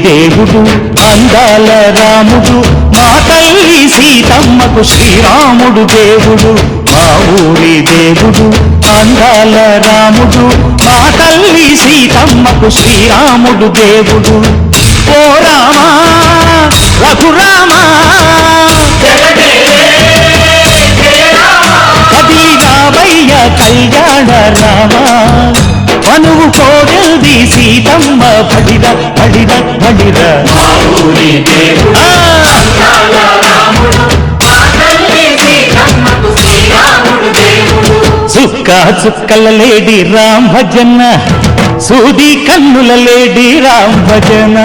దేవుడు అందాల రాముడు మా తల్లి సీతమ్మకు శ్రీరాముడు దేవుడు మా ఊరి దేవుడు అందాల రాముడు మా తల్లి సీతమ్మకు శ్రీరాముడు దేవుడు ఓ రామా రఘురామా కదిలి రావయ్య కళ్యాణ రామా మనువు కోడల్ది సీతమ్మ పడిర పడిర పడిర మా ఊరి దేవుడు అందాల రాముడు మా తల్లి సీతమ్మకు శ్రీరాముడు దేవుడు చుక్క చుక్కల లేడి రామ్ భజన సూది కన్నుల లేడి రామ్ భజన